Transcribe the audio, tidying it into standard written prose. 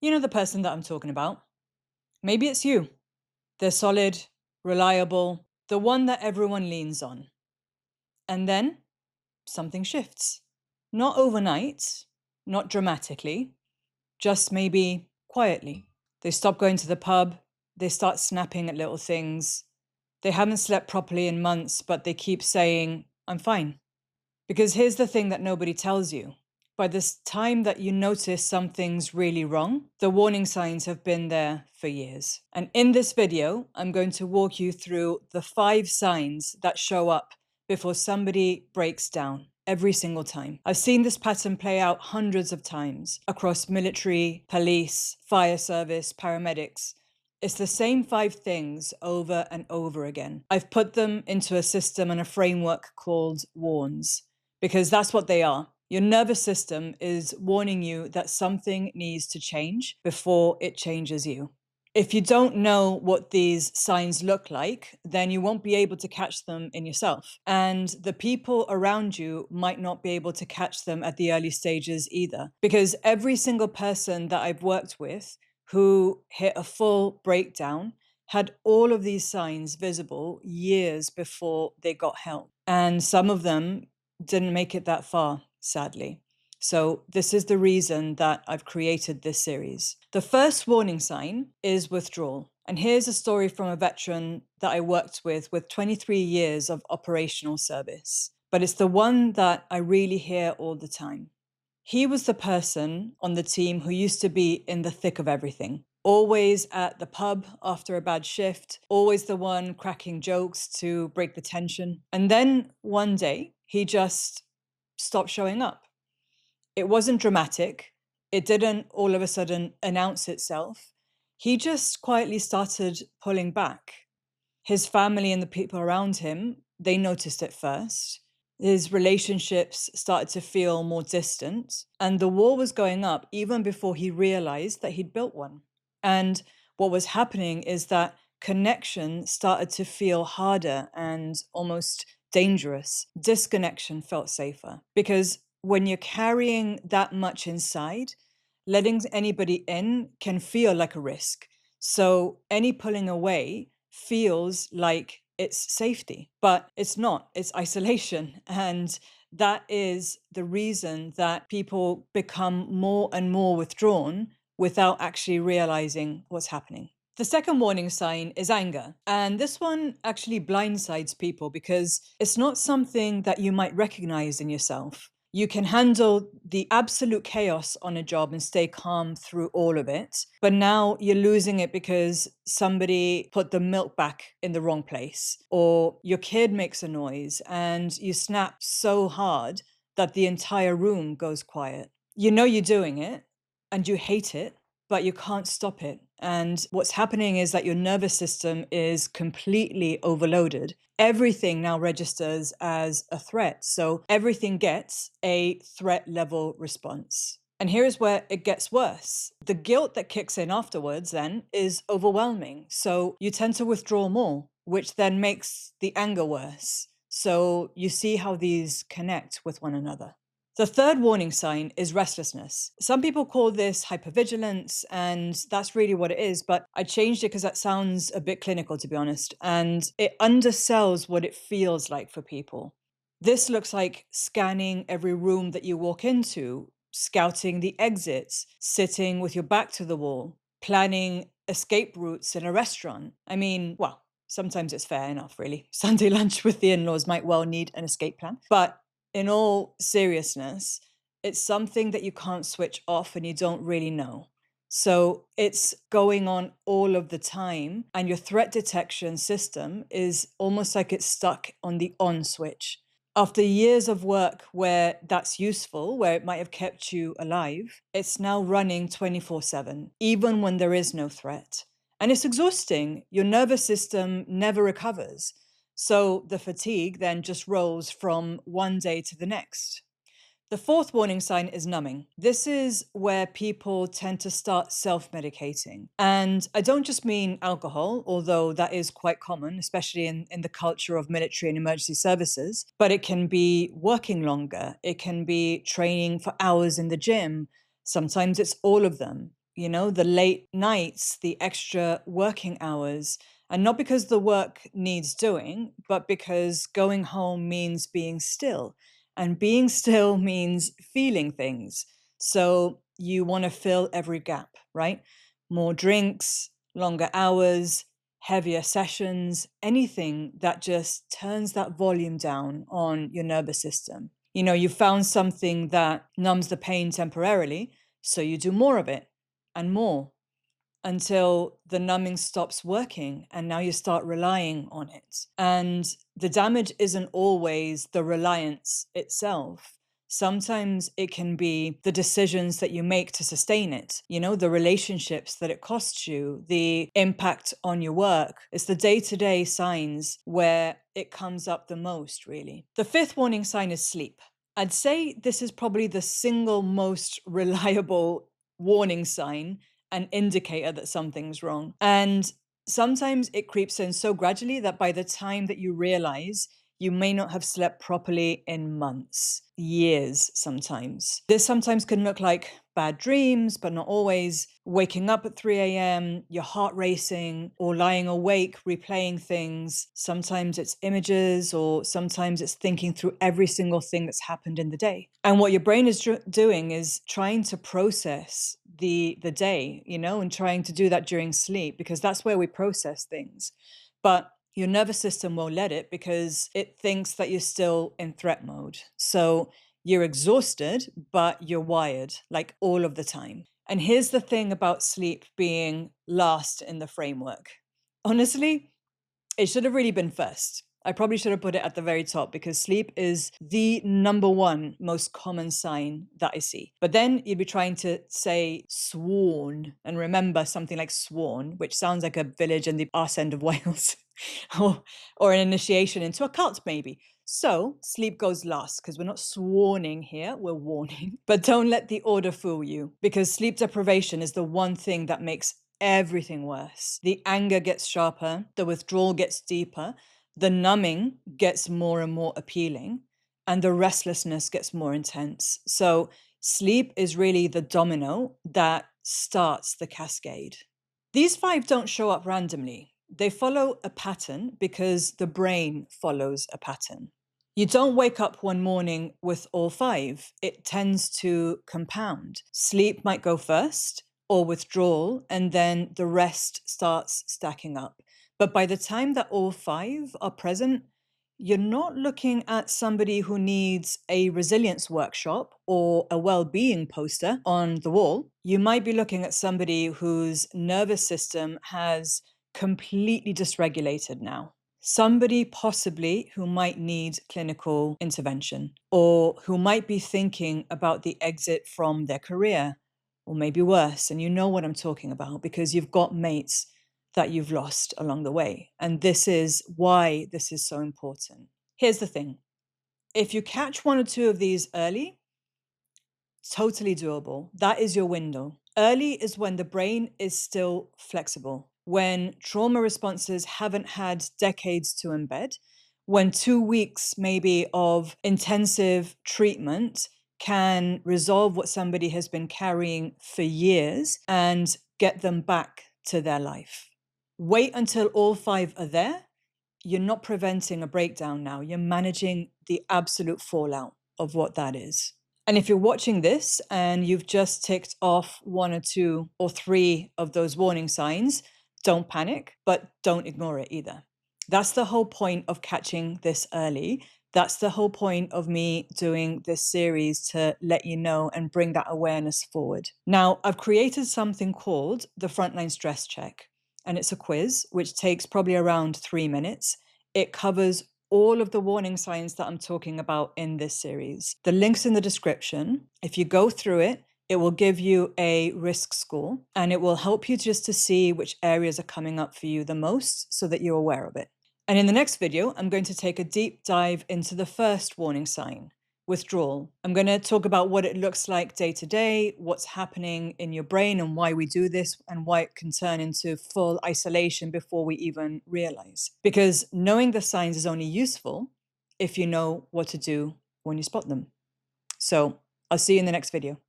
You know the person that I'm talking about. Maybe it's you. They're solid, reliable, the one that everyone leans on. And then something shifts. Not overnight, not dramatically, just maybe quietly. They stop going to the pub, they start snapping at little things. They haven't slept properly in months, but they keep saying, I'm fine. Because here's the thing that nobody tells you. By this time that you notice something's really wrong, the warning signs have been there for years. And in this video, I'm going to walk you through the 5 signs that show up before somebody breaks down every single time. I've seen this pattern play out hundreds of times across military, police, fire service, paramedics. It's the same 5 things over and over again. I've put them into a system and a framework called WARNs, because that's what they are. Your nervous system is warning you that something needs to change before it changes you. If you don't know what these signs look like, then you won't be able to catch them in yourself. And the people around you might not be able to catch them at the early stages either. Because every single person that I've worked with who hit a full breakdown had all of these signs visible years before they got help. And some of them didn't make it that far, sadly. So this is the reason that I've created this series. The first warning sign is withdrawal. And here's a story from a veteran that I worked with 23 years of operational service. But it's the one that I really hear all the time. He was the person on the team who used to be in the thick of everything. Always at the pub after a bad shift, always the one cracking jokes to break the tension. And then one day, he just stopped showing up. It wasn't dramatic. It didn't all of a sudden announce itself. He just quietly started pulling back. His family and the people around him, they noticed it first. His relationships started to feel more distant, and the wall was going up even before he realized that he'd built one. And what was happening is that connection started to feel harder and almost dangerous. Disconnection felt safer because when you're carrying that much inside, letting anybody in can feel like a risk. So any pulling away feels like it's safety, but it's not. It's isolation. And that is the reason that people become more and more withdrawn without actually realizing what's happening. The second warning sign is anger. And this one actually blindsides people because it's not something that you might recognize in yourself. You can handle the absolute chaos on a job and stay calm through all of it. But now you're losing it because somebody put the milk back in the wrong place, or your kid makes a noise and you snap so hard that the entire room goes quiet. You know you're doing it and you hate it, but you can't stop it. And what's happening is that your nervous system is completely overloaded. Everything now registers as a threat. So everything gets a threat level response. And here's where it gets worse. The guilt that kicks in afterwards then is overwhelming. So you tend to withdraw more, which then makes the anger worse. So you see how these connect with one another. The third warning sign is restlessness. Some people call this hypervigilance, and that's really what it is, but I changed it because that sounds a bit clinical, to be honest, and it undersells what it feels like for people. This looks like scanning every room that you walk into, scouting the exits, sitting with your back to the wall, planning escape routes in a restaurant. I mean, well, sometimes it's fair enough, really. Sunday lunch with the in-laws might well need an escape plan, but in all seriousness, it's something that you can't switch off and you don't really know. So it's going on all of the time, and your threat detection system is almost like it's stuck on the on switch. After years of work where that's useful, where it might have kept you alive, it's now running 24/7, even when there is no threat. And it's exhausting. Your nervous system never recovers. So the fatigue then just rolls from one day to the next. The fourth warning sign is numbing. This is where people tend to start self-medicating. And I don't just mean alcohol, although that is quite common, especially in the culture of military and emergency services, but it can be working longer. It can be training for hours in the gym. Sometimes it's all of them. the late nights, the extra working hours. And not because the work needs doing, but because going home means being still. And being still means feeling things. So you want to fill every gap, right? More drinks, longer hours, heavier sessions, anything that just turns that volume down on your nervous system. You found something that numbs the pain temporarily, so you do more of it and more until the numbing stops working and now you start relying on it. And the damage isn't always the reliance itself. Sometimes it can be the decisions that you make to sustain it, the relationships that it costs you, the impact on your work. It's the day-to-day signs where it comes up the most, really. The fifth warning sign is sleep. I'd say this is probably the single most reliable warning sign, an indicator that something's wrong. And sometimes it creeps in so gradually that by the time that you realize, you may not have slept properly in months, years sometimes. This sometimes can look like bad dreams, but not always. Waking up at 3 a.m., your heart racing, or lying awake, replaying things. Sometimes it's images, or sometimes it's thinking through every single thing that's happened in the day. And what your brain is doing is trying to process the day, and trying to do that during sleep, because that's where we process things. But your nervous system won't let it because it thinks that you're still in threat mode. So you're exhausted, but you're wired, like all of the time. And here's the thing about sleep being last in the framework. Honestly, it should have really been first. I probably should have put it at the very top because sleep is the number one most common sign that I see. But then you'd be trying to say sworn and remember something like sworn, which sounds like a village in the arse end of Wales or an initiation into a cult, maybe. So sleep goes last because we're not sworning here, we're warning. But don't let the order fool you, because sleep deprivation is the one thing that makes everything worse. The anger gets sharper, the withdrawal gets deeper, the numbing gets more and more appealing, and the restlessness gets more intense. So sleep is really the domino that starts the cascade. These 5 don't show up randomly. They follow a pattern because the brain follows a pattern. You don't wake up one morning with all 5. It tends to compound. Sleep might go first, or withdrawal, and then the rest starts stacking up. But by the time that all 5 are present, you're not looking at somebody who needs a resilience workshop or a well-being poster on the wall. You might be looking at somebody whose nervous system has completely dysregulated now. Somebody possibly who might need clinical intervention, or who might be thinking about the exit from their career, or maybe worse. And you know what I'm talking about because you've got mates that you've lost along the way. And this is why this is so important. Here's the thing. If you catch 1 or 2 of these early, totally doable. That is your window. Early is when the brain is still flexible, when trauma responses haven't had decades to embed, when 2 weeks maybe of intensive treatment can resolve what somebody has been carrying for years and get them back to their life. Wait until all 5 are there. You're not preventing a breakdown now. You're managing the absolute fallout of what that is. And if you're watching this and you've just ticked off 1 or 2 or 3 of those warning signs, don't panic, but don't ignore it either. That's the whole point of catching this early. That's the whole point of me doing this series, to let you know and bring that awareness forward. Now, I've created something called the Frontline Stress Check, and it's a quiz which takes probably around 3 minutes. It covers all of the warning signs that I'm talking about in this series. The link's in the description. If you go through it, it will give you a risk score, and it will help you just to see which areas are coming up for you the most so that you're aware of it. And in the next video, I'm going to take a deep dive into the first warning sign, withdrawal. I'm going to talk about what it looks like day to day, what's happening in your brain and why we do this, and why it can turn into full isolation before we even realize. Because knowing the signs is only useful if you know what to do when you spot them. So I'll see you in the next video.